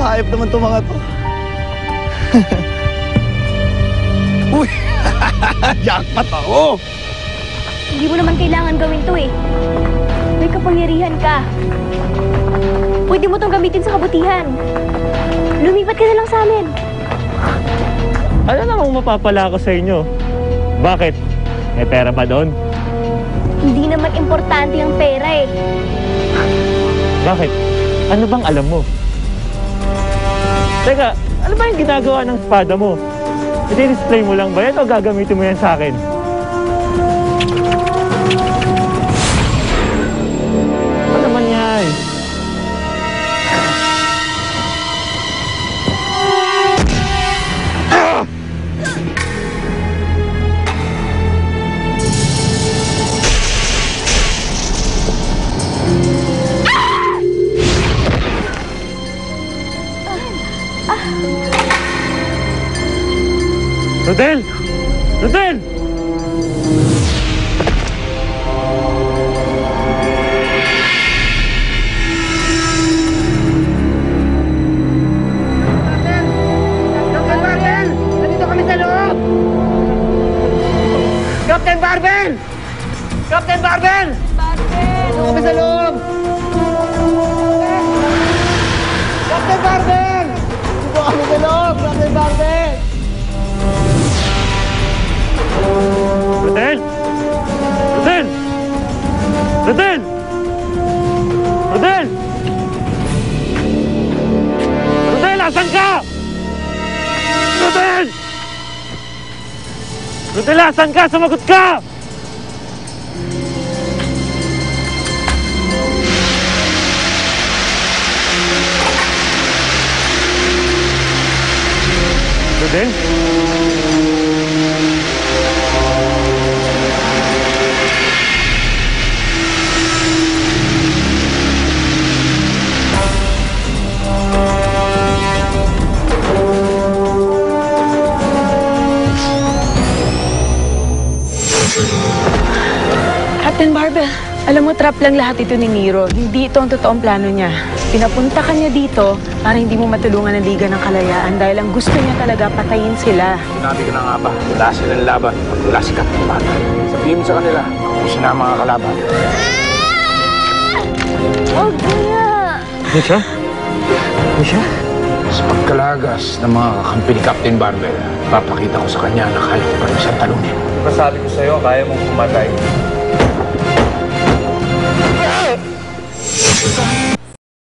hayop naman itong mga to. Uy! Jackpot ako! Hindi mo naman kailangan gawin to eh. May kapangyarihan ka. Pwede mo tong gamitin sa kabutihan. Lumipat ka na lang sa amin. Ano namang mapapala ko sa inyo? Bakit? May pera ba doon? Hindi naman importante ang pera eh. Bakit? Ano bang alam mo? Teka, ano ba yung ginagawa ng espada mo? I-display mo lang ba yan o gagamitin mo yan sa akin? Ano naman yan? Rodel! Rodel! Captain Barbel! Nandito kami sa loob! Captain Barbel! Captain Barbel! Nandito kami sa loob! Captain Barbel! Nandito kami sa loob! Captain Barbel! Rodel! Rodel! Rodel! Rodel! Rodel, asan ka? Rodel! Rodel, asan ka? Sumagot ka! Rodel? Captain Barbel, alam mo, trap lang lahat ito ni Nero. Hindi ito ang totoong plano niya. Pinapunta ka niya dito para hindi mo matulungan ang Liga ng Kalayaan dahil ang gusto niya talaga patayin sila. Sinabi ko na nga ba, wala silang laban pag wala si Captain Barbel. Sabihin mo sa kanila kung sila ang mga kalaban. Huwag kaya! Misha? Misha? Sa pagkalagas ng mga kakampi ni Captain Barbel, papakita ko sa kanya na kaya ko pa rin siyang talunin. Masabi ko sa'yo, kaya mong pumatay.